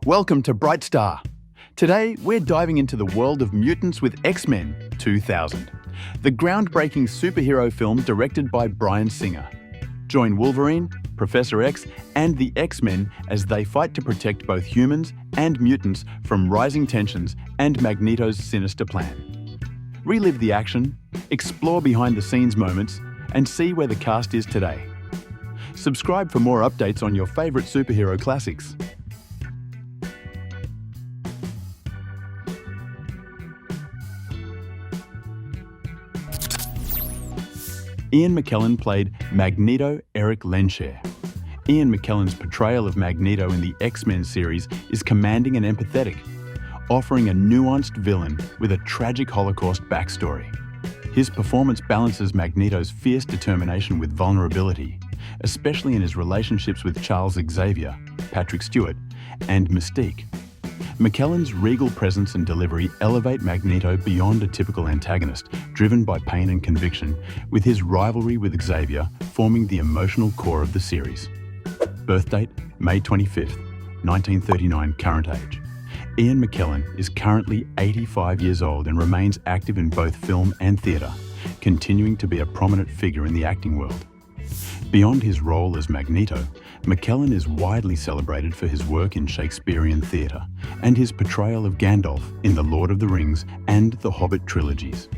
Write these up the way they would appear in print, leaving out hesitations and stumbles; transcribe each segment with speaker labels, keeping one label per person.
Speaker 1: Welcome to Bright Star. Today, we're diving into the world of mutants with X-Men 2000, the groundbreaking superhero film directed by Bryan Singer. Join Wolverine, Professor X, and the X-Men as they fight to protect both humans and mutants from rising tensions and Magneto's sinister plan. Relive the action, explore behind-the-scenes moments, and see where the cast is today. Subscribe for more updates on your favorite superhero classics. Ian McKellen played Magneto Eric Lensher. Ian McKellen's portrayal of Magneto in the X-Men series is commanding and empathetic, offering a nuanced villain with a tragic Holocaust backstory. His performance balances Magneto's fierce determination with vulnerability, especially in his relationships with Charles Xavier, Patrick Stewart, and Mystique. McKellen's regal presence and delivery elevate Magneto beyond a typical antagonist, driven by pain and conviction, with his rivalry with Xavier forming the emotional core of the series. Birthdate, May 25th, 1939, current age. Ian McKellen is currently 85 years old and remains active in both film and theatre, continuing to be a prominent figure in the acting world. Beyond his role as Magneto, McKellen is widely celebrated for his work in Shakespearean theatre and his portrayal of Gandalf in The Lord of the Rings and the Hobbit trilogies.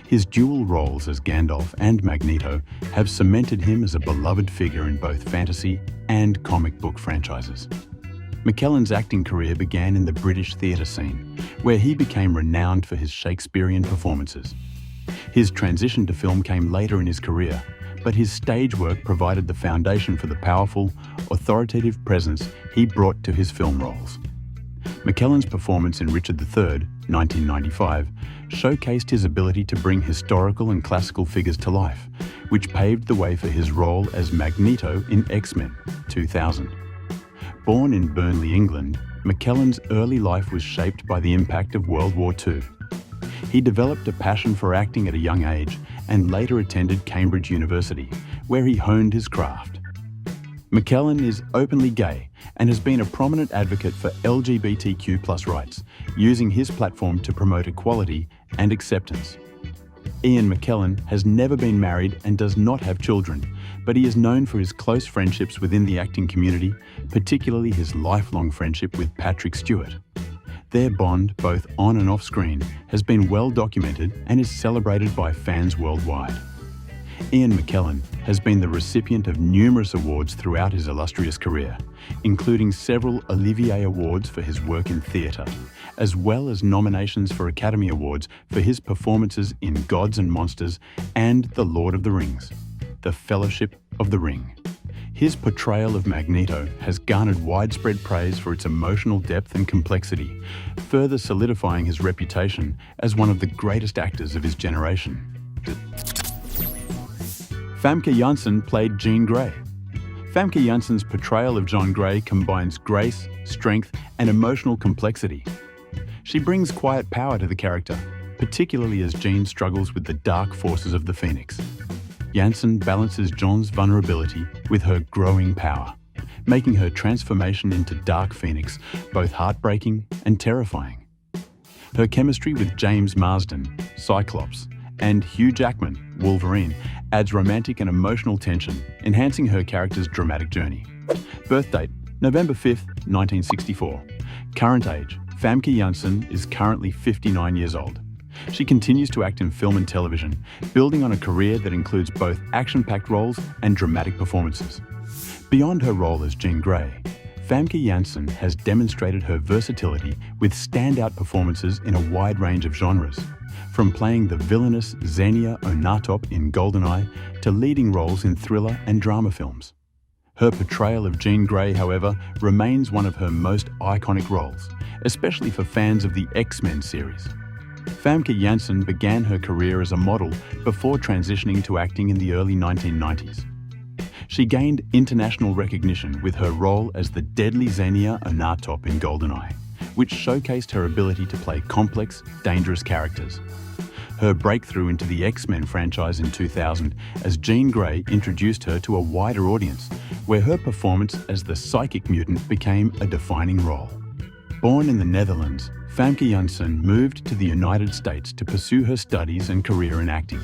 Speaker 1: His dual roles as Gandalf and Magneto have cemented him as a beloved figure in both fantasy and comic book franchises. McKellen's acting career began in the British theatre scene, where he became renowned for his Shakespearean performances. His transition to film came later in his career, but his stage work provided the foundation for the powerful, authoritative presence he brought to his film roles. McKellen's performance in Richard III, 1995, showcased his ability to bring historical and classical figures to life, which paved the way for his role as Magneto in X-Men 2000. Born in Burnley, England, McKellen's early life was shaped by the impact of World War II. He developed a passion for acting at a young age and later attended Cambridge University, where he honed his craft. McKellen is openly gay and has been a prominent advocate for LGBTQ+ rights, using his platform to promote equality and acceptance. Ian McKellen has never been married and does not have children, but he is known for his close friendships within the acting community, particularly his lifelong friendship with Patrick Stewart. Their bond, both on and off screen, has been well documented and is celebrated by fans worldwide. Ian McKellen has been the recipient of numerous awards throughout his illustrious career, including several Olivier Awards for his work in theatre, as well as nominations for Academy Awards for his performances in Gods and Monsters and The Lord of the Rings, The Fellowship of the Ring. His portrayal of Magneto has garnered widespread praise for its emotional depth and complexity, further solidifying his reputation as one of the greatest actors of his generation. Famke Janssen played Jean Grey. Famke Janssen's portrayal of Jean Grey combines grace, strength, and emotional complexity. She brings quiet power to the character, particularly as Jean struggles with the dark forces of the Phoenix. Janssen balances Jean's vulnerability with her growing power, making her transformation into Dark Phoenix both heartbreaking and terrifying. Her chemistry with James Marsden, Cyclops, and Hugh Jackman, Wolverine, adds romantic and emotional tension, enhancing her character's dramatic journey. Birthdate, November 5th, 1964. Current age, Famke Janssen is currently 59 years old. She continues to act in film and television, building on a career that includes both action-packed roles and dramatic performances. Beyond her role as Jean Grey, Famke Janssen has demonstrated her versatility with standout performances in a wide range of genres, from playing the villainous Xenia Onatop in GoldenEye to leading roles in thriller and drama films. Her portrayal of Jean Grey, however, remains one of her most iconic roles, especially for fans of the X-Men series. Famke Janssen began her career as a model before transitioning to acting in the early 1990s. She gained international recognition with her role as the deadly Xenia Onatop in GoldenEye, which showcased her ability to play complex, dangerous characters. Her breakthrough into the X-Men franchise in 2000 as Jean Grey introduced her to a wider audience, where her performance as the psychic mutant became a defining role. Born in the Netherlands, Famke Janssen moved to the United States to pursue her studies and career in acting.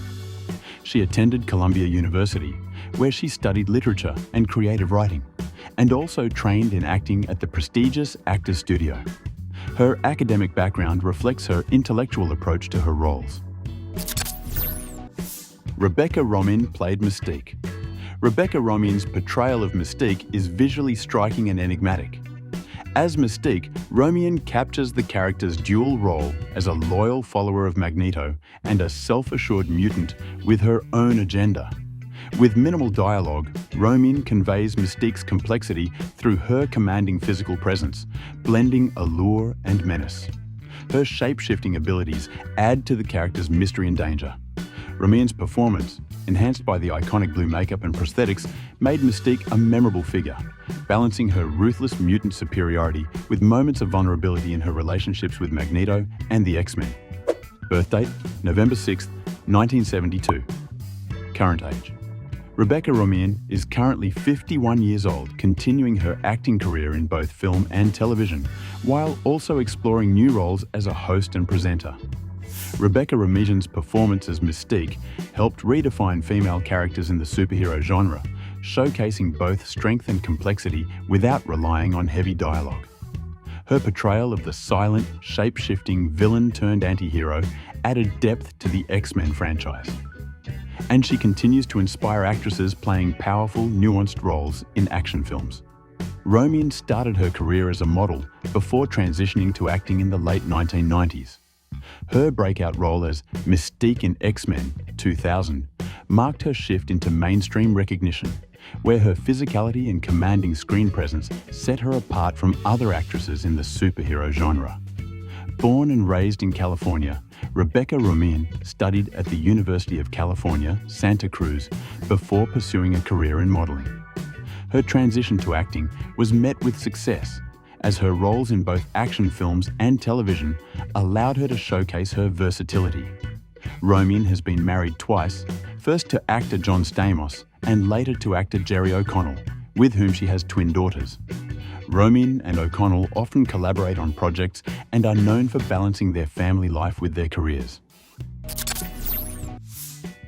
Speaker 1: She attended Columbia University, where she studied literature and creative writing, and also trained in acting at the prestigious Actors Studio. Her academic background reflects her intellectual approach to her roles. Rebecca Romijn played Mystique. Rebecca Romijn's portrayal of Mystique is visually striking and enigmatic. As Mystique, Romijn captures the character's dual role as a loyal follower of Magneto and a self-assured mutant with her own agenda. With minimal dialogue, Romijn conveys Mystique's complexity through her commanding physical presence, blending allure and menace. Her shape-shifting abilities add to the character's mystery and danger. Romijn's performance, enhanced by the iconic blue makeup and prosthetics, made Mystique a memorable figure, balancing her ruthless mutant superiority with moments of vulnerability in her relationships with Magneto and the X-Men. Birthdate, November 6, 1972. Current age. Rebecca Romijn is currently 51 years old, continuing her acting career in both film and television, while also exploring new roles as a host and presenter. Rebecca Romijn's performance as Mystique helped redefine female characters in the superhero genre, showcasing both strength and complexity without relying on heavy dialogue. Her portrayal of the silent, shape-shifting villain-turned-anti-hero added depth to the X-Men franchise. And she continues to inspire actresses playing powerful, nuanced roles in action films. Romijn started her career as a model before transitioning to acting in the late 1990s. Her breakout role as Mystique in X-Men 2000 marked her shift into mainstream recognition, where her physicality and commanding screen presence set her apart from other actresses in the superhero genre. Born and raised in California, Rebecca Romijn studied at the University of California, Santa Cruz, before pursuing a career in modeling. Her transition to acting was met with success, as her roles in both action films and television allowed her to showcase her versatility. Romijn has been married twice, first to actor John Stamos and later to actor Jerry O'Connell, with whom she has twin daughters. Romijn and O'Connell often collaborate on projects and are known for balancing their family life with their careers.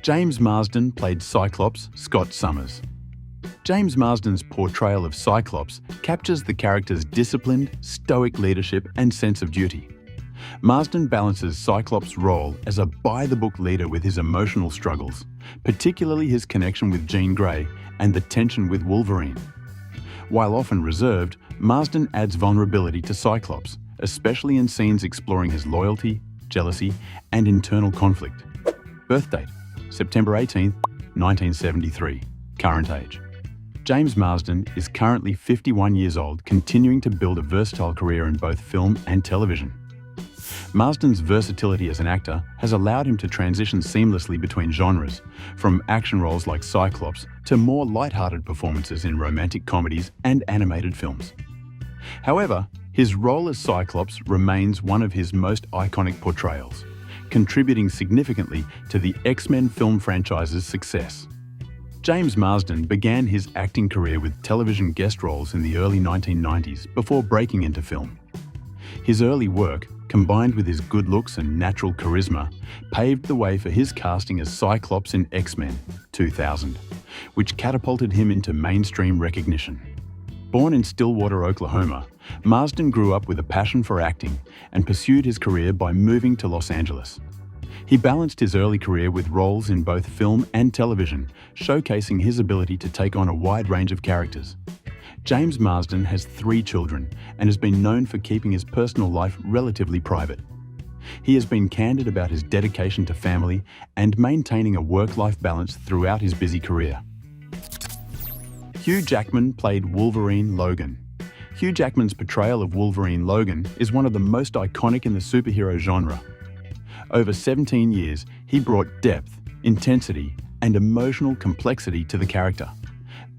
Speaker 1: James Marsden played Cyclops Scott Summers. James Marsden's portrayal of Cyclops captures the character's disciplined, stoic leadership and sense of duty. Marsden balances Cyclops' role as a by-the-book leader with his emotional struggles, particularly his connection with Jean Grey and the tension with Wolverine. While often reserved, Marsden adds vulnerability to Cyclops, especially in scenes exploring his loyalty, jealousy, and internal conflict. Birthdate, September 18, 1973. Current age. James Marsden is currently 51 years old, continuing to build a versatile career in both film and television. Marsden's versatility as an actor has allowed him to transition seamlessly between genres, from action roles like Cyclops to more light-hearted performances in romantic comedies and animated films. However, his role as Cyclops remains one of his most iconic portrayals, contributing significantly to the X-Men film franchise's success. James Marsden began his acting career with television guest roles in the early 1990s before breaking into film. His early work, combined with his good looks and natural charisma, paved the way for his casting as Cyclops in X-Men 2000, which catapulted him into mainstream recognition. Born in Stillwater, Oklahoma, Marsden grew up with a passion for acting and pursued his career by moving to Los Angeles. He balanced his early career with roles in both film and television, showcasing his ability to take on a wide range of characters. James Marsden has 3 children and has been known for keeping his personal life relatively private. He has been candid about his dedication to family and maintaining a work-life balance throughout his busy career. Hugh Jackman played Wolverine Logan. Hugh Jackman's portrayal of Wolverine Logan is one of the most iconic in the superhero genre. Over 17 years, he brought depth, intensity, and emotional complexity to the character,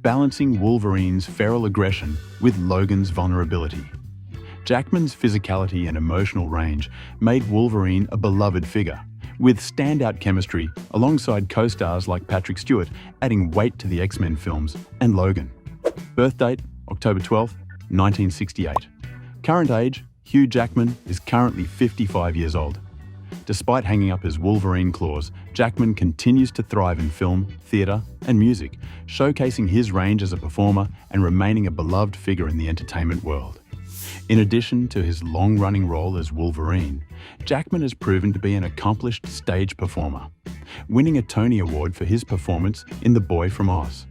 Speaker 1: balancing Wolverine's feral aggression with Logan's vulnerability. Jackman's physicality and emotional range made Wolverine a beloved figure, with standout chemistry alongside co-stars like Patrick Stewart adding weight to the X-Men films and Logan. Birthdate, October 12, 1968. Current age, Hugh Jackman is currently 55 years old. Despite hanging up his Wolverine claws, Jackman continues to thrive in film, theatre and music, showcasing his range as a performer and remaining a beloved figure in the entertainment world. In addition to his long-running role as Wolverine, Jackman has proven to be an accomplished stage performer, winning a Tony Award for his performance in The Boy from Oz.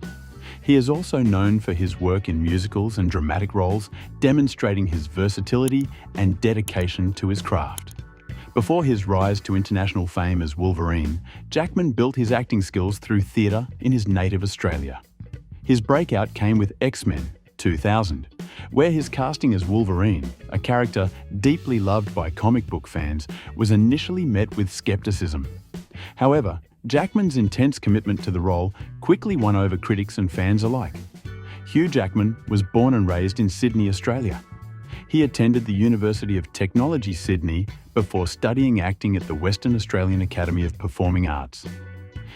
Speaker 1: He is also known for his work in musicals and dramatic roles, demonstrating his versatility and dedication to his craft. Before his rise to international fame as Wolverine, Jackman built his acting skills through theatre in his native Australia. His breakout came with X-Men 2000, where his casting as Wolverine, a character deeply loved by comic book fans, was initially met with skepticism. However, Jackman's intense commitment to the role quickly won over critics and fans alike. Hugh Jackman was born and raised in Sydney, Australia. He attended the University of Technology, Sydney, before studying acting at the Western Australian Academy of Performing Arts.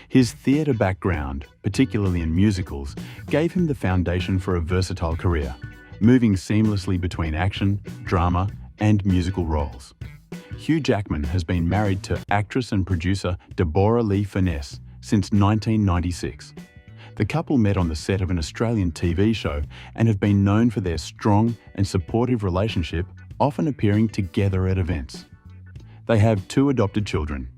Speaker 1: His theatre background, particularly in musicals, gave him the foundation for a versatile career, moving seamlessly between action, drama, and musical roles. Hugh Jackman has been married to actress and producer Deborah Lee Furness since 1996. The couple met on the set of an Australian TV show and have been known for their strong and supportive relationship, often appearing together at events. They have two adopted children,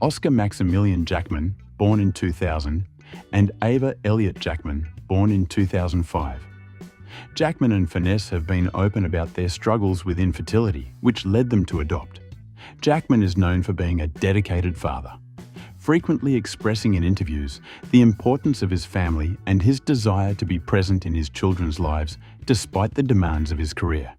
Speaker 1: Oscar Maximilian Jackman, born in 2000, and Ava Elliott Jackman, born in 2005. Jackman and Furness have been open about their struggles with infertility, which led them to adopt. Jackman is known for being a dedicated father, frequently expressing in interviews the importance of his family and his desire to be present in his children's lives despite the demands of his career.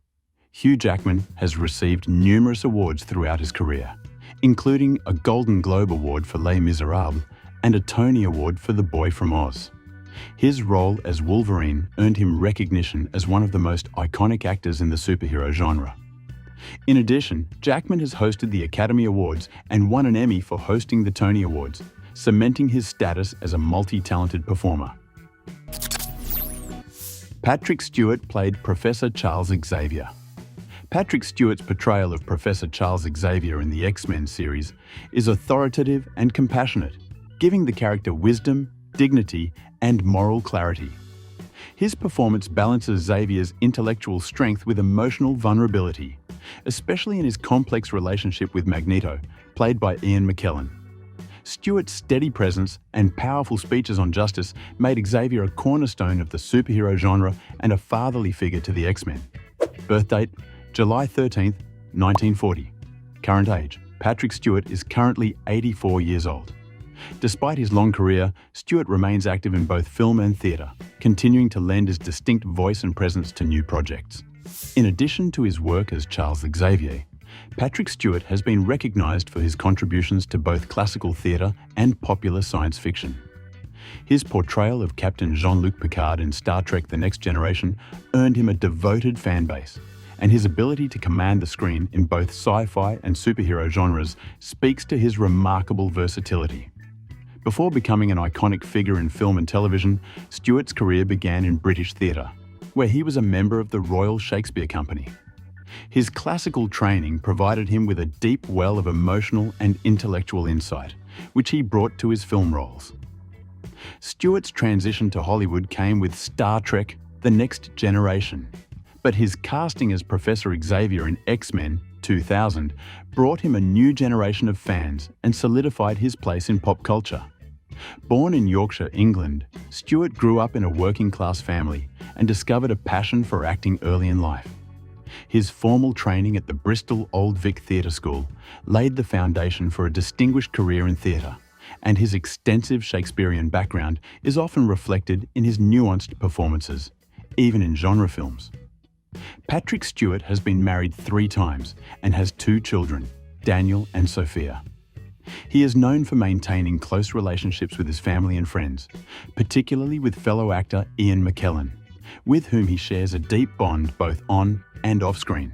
Speaker 1: Hugh Jackman has received numerous awards throughout his career, including a Golden Globe Award for Les Miserables and a Tony Award for The Boy from Oz. His role as Wolverine earned him recognition as one of the most iconic actors in the superhero genre. In addition, Jackman has hosted the Academy Awards and won an Emmy for hosting the Tony Awards, cementing his status as a multi-talented performer. Patrick Stewart played Professor Charles Xavier. Patrick Stewart's portrayal of Professor Charles Xavier in the X-Men series is authoritative and compassionate, giving the character wisdom, dignity, and moral clarity. His performance balances Xavier's intellectual strength with emotional vulnerability, especially in his complex relationship with Magneto, played by Ian McKellen. Stewart's steady presence and powerful speeches on justice made Xavier a cornerstone of the superhero genre and a fatherly figure to the X-Men. Birthdate, July 13, 1940. Current age, Patrick Stewart is currently 84 years old. Despite his long career, Stewart remains active in both film and theatre, continuing to lend his distinct voice and presence to new projects. In addition to his work as Charles Xavier, Patrick Stewart has been recognised for his contributions to both classical theatre and popular science fiction. His portrayal of Captain Jean-Luc Picard in Star Trek: The Next Generation earned him a devoted fan base, and his ability to command the screen in both sci-fi and superhero genres speaks to his remarkable versatility. Before becoming an iconic figure in film and television, Stewart's career began in British theatre, where he was a member of the Royal Shakespeare Company. His classical training provided him with a deep well of emotional and intellectual insight, which he brought to his film roles. Stewart's transition to Hollywood came with Star Trek: The Next Generation, but his casting as Professor Xavier in X-Men 2000 brought him a new generation of fans and solidified his place in pop culture. Born in Yorkshire, England, Stewart grew up in a working-class family and discovered a passion for acting early in life. His formal training at the Bristol Old Vic Theatre School laid the foundation for a distinguished career in theatre, and his extensive Shakespearean background is often reflected in his nuanced performances, even in genre films. Patrick Stewart has been married 3 times and has 2 children, Daniel and Sophia. He is known for maintaining close relationships with his family and friends, particularly with fellow actor Ian McKellen, with whom he shares a deep bond both on and off screen.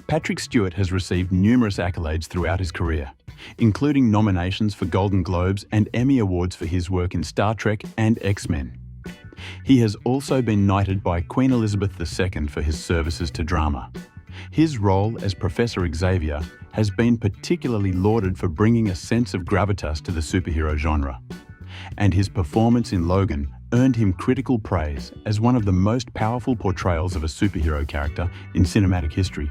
Speaker 1: Patrick Stewart has received numerous accolades throughout his career, including nominations for Golden Globes and Emmy Awards for his work in Star Trek and X-Men. He has also been knighted by Queen Elizabeth II for his services to drama. His role as Professor Xavier has been particularly lauded for bringing a sense of gravitas to the superhero genre. And his performance in Logan earned him critical praise as one of the most powerful portrayals of a superhero character in cinematic history.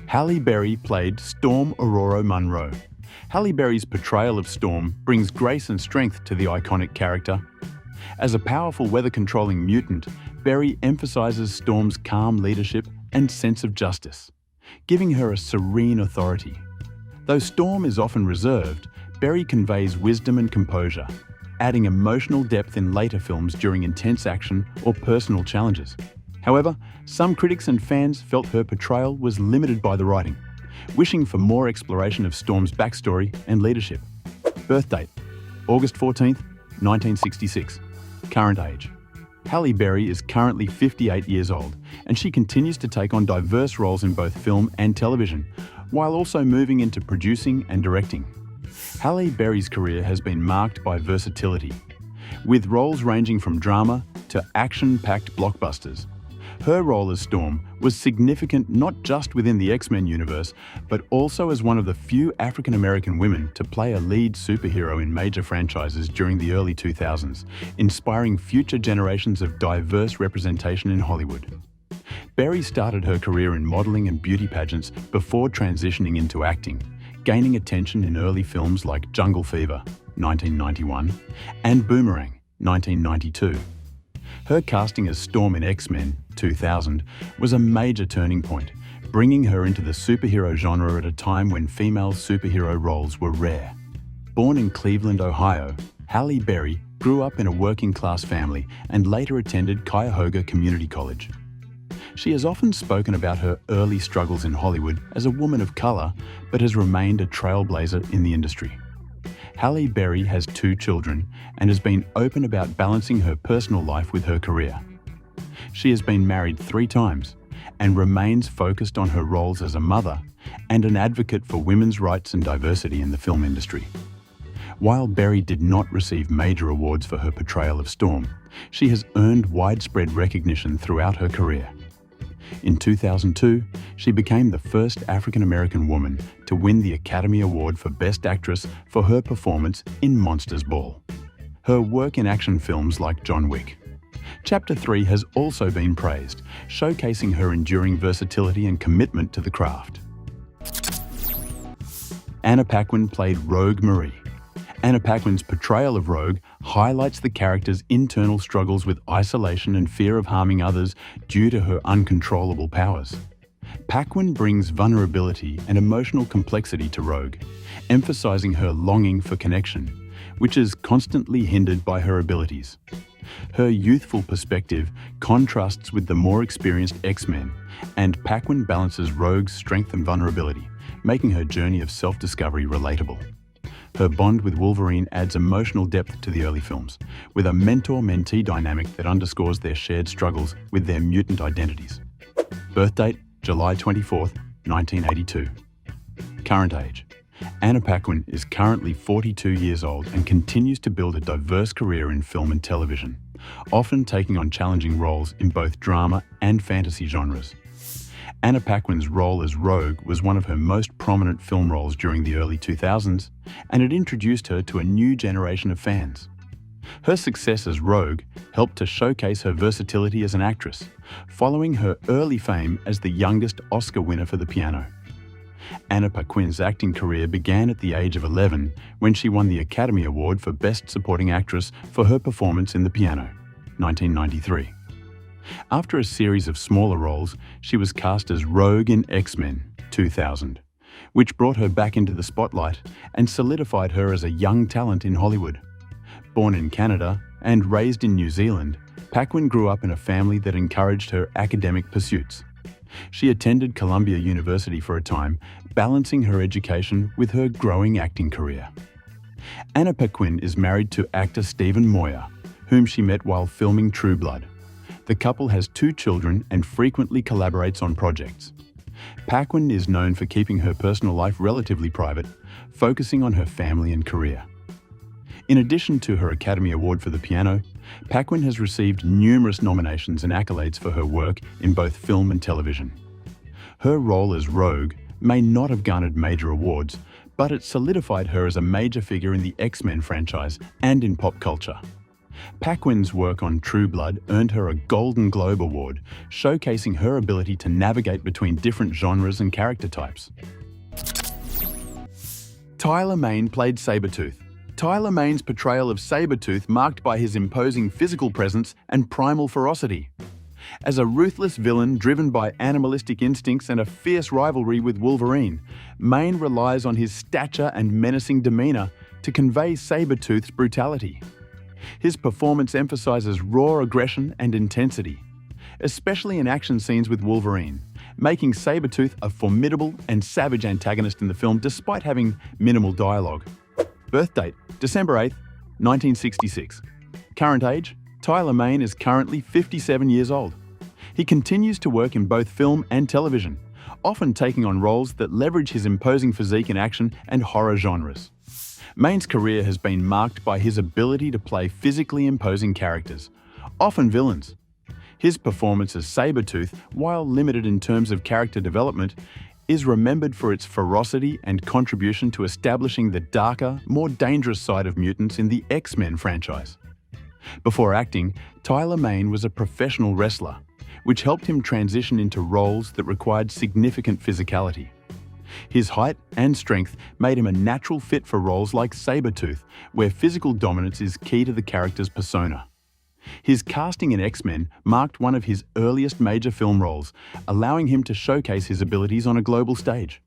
Speaker 1: Halle Berry played Storm Aurora Munro. Halle Berry's portrayal of Storm brings grace and strength to the iconic character. As a powerful weather-controlling mutant, Berry emphasizes Storm's calm leadership and sense of justice, giving her a serene authority. Though Storm is often reserved, Berry conveys wisdom and composure, adding emotional depth in later films during intense action or personal challenges. However, some critics and fans felt her portrayal was limited by the writing, wishing for more exploration of Storm's backstory and leadership. Birthdate, August 14th, 1966. Current age. Halle Berry is currently 58 years old, and she continues to take on diverse roles in both film and television, while also moving into producing and directing. Halle Berry's career has been marked by versatility, with roles ranging from drama to action-packed blockbusters. Her role as Storm was significant not just within the X-Men universe, but also as one of the few African-American women to play a lead superhero in major franchises during the early 2000s, inspiring future generations of diverse representation in Hollywood. Berry started her career in modeling and beauty pageants before transitioning into acting, gaining attention in early films like Jungle Fever, 1991, and Boomerang, 1992. Her casting as Storm in X-Men 2000 was a major turning point, bringing her into the superhero genre at a time when female superhero roles were rare. Born in Cleveland, Ohio, Halle Berry grew up in a working-class family and later attended Cuyahoga Community College. She has often spoken about her early struggles in Hollywood as a woman of color, but has remained a trailblazer in the industry. Halle Berry has 2 children and has been open about balancing her personal life with her career. She has been married 3 times and remains focused on her roles as a mother and an advocate for women's rights and diversity in the film industry. While Berry did not receive major awards for her portrayal of Storm, she has earned widespread recognition throughout her career. In 2002, she became the first African-American woman to win the Academy Award for Best Actress for her performance in Monsters Ball. Her work in action films like John Wick. Chapter 3 has also been praised, showcasing her enduring versatility and commitment to the craft. Anna Paquin played Rogue Marie. Anna Paquin's portrayal of Rogue highlights the character's internal struggles with isolation and fear of harming others due to her uncontrollable powers. Paquin brings vulnerability and emotional complexity to Rogue, emphasizing her longing for connection, which is constantly hindered by her abilities. Her youthful perspective contrasts with the more experienced X-Men, and Paquin balances Rogue's strength and vulnerability, making her journey of self-discovery relatable. Her bond with Wolverine adds emotional depth to the early films, with a mentor-mentee dynamic that underscores their shared struggles with their mutant identities. Birthdate, July 24th, 1982. Current age. Anna Paquin is currently 42 years old and continues to build a diverse career in film and television, often taking on challenging roles in both drama and fantasy genres. Anna Paquin's role as Rogue was one of her most prominent film roles during the early 2000s, and it introduced her to a new generation of fans. Her success as Rogue helped to showcase her versatility as an actress, following her early fame as the youngest Oscar winner for the piano. Anna Paquin's acting career began at the age of 11 when she won the Academy Award for Best Supporting Actress for her performance in The Piano, 1993. After a series of smaller roles, she was cast as Rogue in X-Men 2000, which brought her back into the spotlight and solidified her as a young talent in Hollywood. Born in Canada and raised in New Zealand, Paquin grew up in a family that encouraged her academic pursuits. She attended Columbia University for a time, balancing her education with her growing acting career. Anna Paquin is married to actor Stephen Moyer, whom she met while filming True Blood. The couple has 2 children and frequently collaborates on projects. Paquin is known for keeping her personal life relatively private, focusing on her family and career. In addition to her Academy Award for The Piano, Paquin has received numerous nominations and accolades for her work in both film and television. Her role as Rogue may not have garnered major awards, but it solidified her as a major figure in the X-Men franchise and in pop culture. Paquin's work on True Blood earned her a Golden Globe Award, showcasing her ability to navigate between different genres and character types. Tyler Mane played Sabretooth. Tyler Mane's portrayal of Sabretooth marked by his imposing physical presence and primal ferocity. As a ruthless villain driven by animalistic instincts and a fierce rivalry with Wolverine, Mane relies on his stature and menacing demeanor to convey Sabretooth's brutality. His performance emphasizes raw aggression and intensity, especially in action scenes with Wolverine, making Sabretooth a formidable and savage antagonist in the film despite having minimal dialogue. Birthdate, December 8, 1966. Current age, Tyler Mane is currently 57 years old. He continues to work in both film and television, often taking on roles that leverage his imposing physique in action and horror genres. Mane's career has been marked by his ability to play physically imposing characters, often villains. His performance as Sabretooth, while limited in terms of character development, is remembered for its ferocity and contribution to establishing the darker, more dangerous side of mutants in the X-Men franchise. Before acting, Tyler Mane was a professional wrestler, which helped him transition into roles that required significant physicality. His height and strength made him a natural fit for roles like Sabretooth, where physical dominance is key to the character's persona. His casting in X-Men marked one of his earliest major film roles, allowing him to showcase his abilities on a global stage.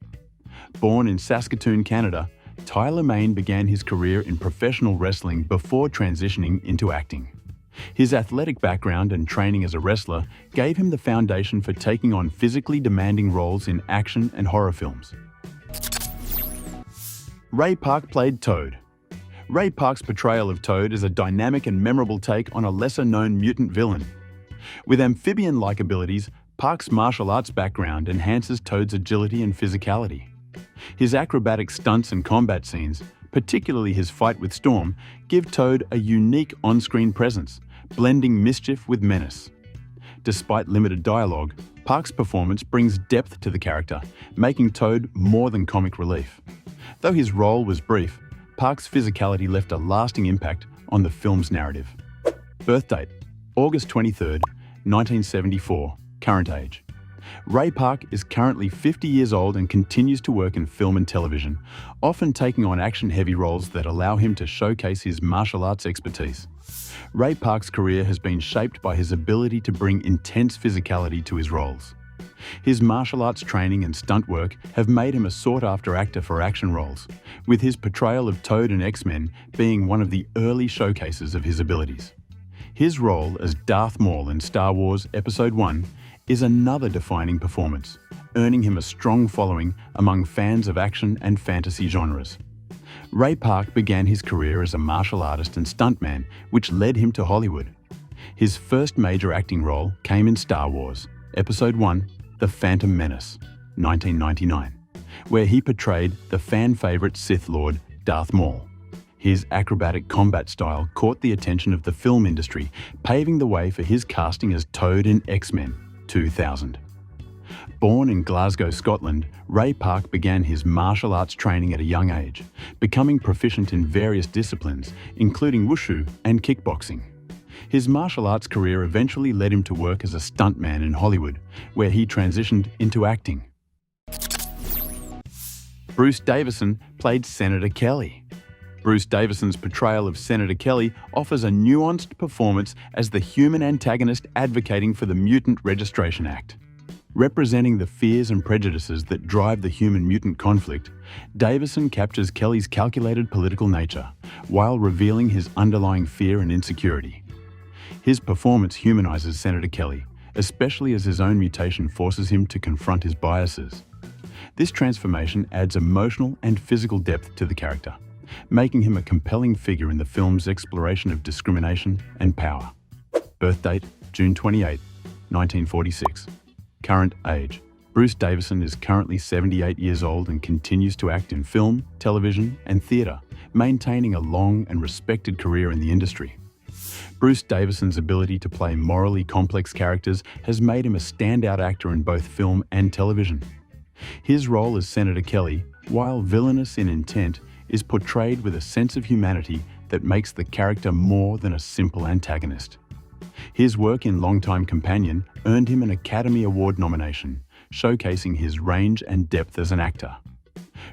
Speaker 1: Born in Saskatoon, Canada, Tyler Mane began his career in professional wrestling before transitioning into acting. His athletic background and training as a wrestler gave him the foundation for taking on physically demanding roles in action and horror films. Ray Park played Toad. Ray Park's portrayal of Toad is a dynamic and memorable take on a lesser-known mutant villain. With amphibian-like abilities, Park's martial arts background enhances Toad's agility and physicality. His acrobatic stunts and combat scenes, particularly his fight with Storm, give Toad a unique on-screen presence, blending mischief with menace. Despite limited dialogue, Park's performance brings depth to the character, making Toad more than comic relief. Though his role was brief, Park's physicality left a lasting impact on the film's narrative. Birthdate, August 23, 1974, current age. Ray Park is currently 50 years old and continues to work in film and television, often taking on action-heavy roles that allow him to showcase his martial arts expertise. Ray Park's career has been shaped by his ability to bring intense physicality to his roles. His martial arts training and stunt work have made him a sought-after actor for action roles, with his portrayal of Toad in X-Men being one of the early showcases of his abilities. His role as Darth Maul in Star Wars Episode I is another defining performance, earning him a strong following among fans of action and fantasy genres. Ray Park began his career as a martial artist and stuntman, which led him to Hollywood. His first major acting role came in Star Wars Episode I, The Phantom Menace, 1999, where he portrayed the fan-favorite Sith Lord Darth Maul. His acrobatic combat style caught the attention of the film industry, paving the way for his casting as Toad in X-Men 2000. Born in Glasgow, Scotland, Ray Park began his martial arts training at a young age, becoming proficient in various disciplines, including wushu and kickboxing. His martial arts career eventually led him to work as a stuntman in Hollywood, where he transitioned into acting. Bruce Davison played Senator Kelly. Bruce Davison's portrayal of Senator Kelly offers a nuanced performance as the human antagonist advocating for the Mutant Registration Act. Representing the fears and prejudices that drive the human-mutant conflict, Davison captures Kelly's calculated political nature, while revealing his underlying fear and insecurity. His performance humanizes Senator Kelly, especially as his own mutation forces him to confront his biases. This transformation adds emotional and physical depth to the character, making him a compelling figure in the film's exploration of discrimination and power. Birthdate, June 28, 1946. Current age. Bruce Davison is currently 78 years old and continues to act in film, television, and theatre, maintaining a long and respected career in the industry. Bruce Davison's ability to play morally complex characters has made him a standout actor in both film and television. His role as Senator Kelly, while villainous in intent, is portrayed with a sense of humanity that makes the character more than a simple antagonist. His work in Longtime Companion earned him an Academy Award nomination, showcasing his range and depth as an actor.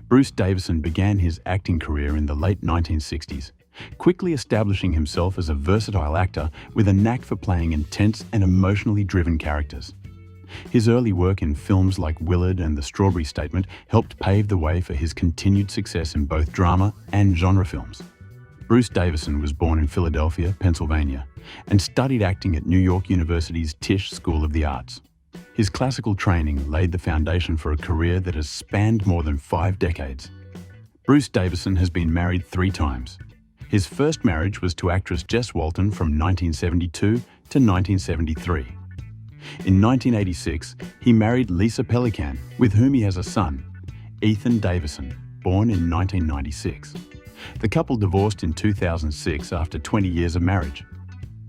Speaker 1: Bruce Davison began his acting career in the late 1960s, quickly establishing himself as a versatile actor with a knack for playing intense and emotionally driven characters. His early work in films like Willard and The Strawberry Statement helped pave the way for his continued success in both drama and genre films. Bruce Davison was born in Philadelphia, Pennsylvania, and studied acting at New York University's Tisch School of the Arts. His classical training laid the foundation for a career that has spanned more than 5 decades. Bruce Davison has been married 3 times. His first marriage was to actress Jess Walton from 1972 to 1973. In 1986, he married Lisa Pelican, with whom he has a son, Ethan Davison, born in 1996. The couple divorced in 2006 after 20 years of marriage.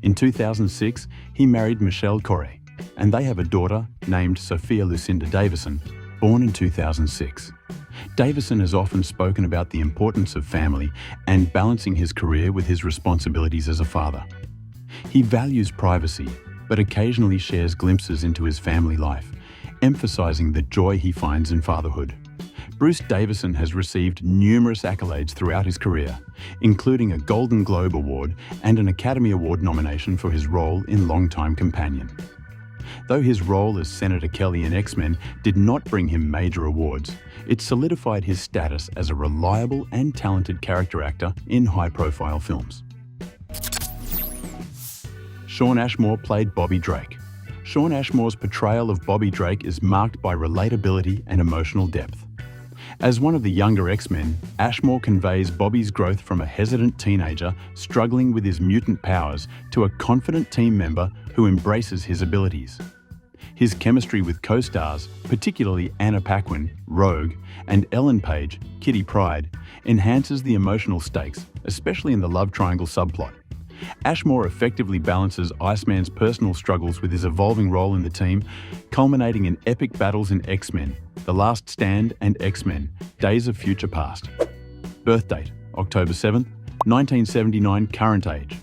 Speaker 1: In 2006, he married Michelle Corey, and they have a daughter named Sophia Lucinda Davison, born in 2006. Davison has often spoken about the importance of family and balancing his career with his responsibilities as a father. He values privacy, but occasionally shares glimpses into his family life, emphasizing the joy he finds in fatherhood. Bruce Davison has received numerous accolades throughout his career, including a Golden Globe Award and an Academy Award nomination for his role in Longtime Companion. Though his role as Senator Kelly in X-Men did not bring him major awards, it solidified his status as a reliable and talented character actor in high-profile films. Shawn Ashmore played Bobby Drake. Shawn Ashmore's portrayal of Bobby Drake is marked by relatability and emotional depth. As one of the younger X-Men, Ashmore conveys Bobby's growth from a hesitant teenager struggling with his mutant powers to a confident team member who embraces his abilities. His chemistry with co-stars, particularly Anna Paquin, Rogue, and Ellen Page, Kitty Pryde, enhances the emotional stakes, especially in the love triangle subplot. Ashmore effectively balances Iceman's personal struggles with his evolving role in the team, culminating in epic battles in X-Men, The Last Stand and X-Men, Days of Future Past. Birthdate, October 7th, 1979, current age.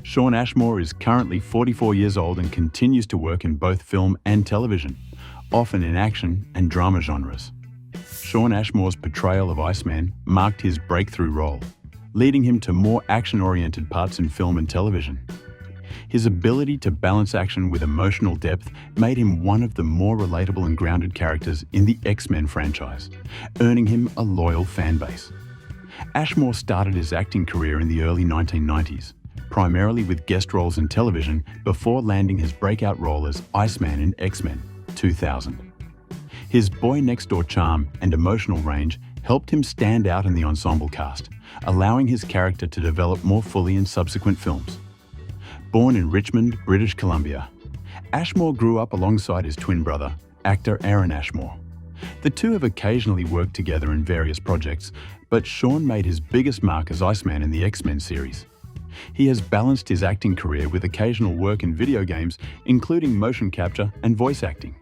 Speaker 1: Shawn Ashmore is currently 44 years old and continues to work in both film and television, often in action and drama genres. Shawn Ashmore's portrayal of Iceman marked his breakthrough role, leading him to more action-oriented parts in film and television. His ability to balance action with emotional depth made him one of the more relatable and grounded characters in the X-Men franchise, earning him a loyal fan base. Ashmore started his acting career in the early 1990s, primarily with guest roles in television before landing his breakout role as Iceman in X-Men 2000. His boy-next-door charm and emotional range helped him stand out in the ensemble cast, allowing his character to develop more fully in subsequent films. Born in Richmond, British Columbia, Ashmore grew up alongside his twin brother, actor Aaron Ashmore. The two have occasionally worked together in various projects, but Shawn made his biggest mark as Iceman in the X-Men series. He has balanced his acting career with occasional work in video games, including motion capture and voice acting.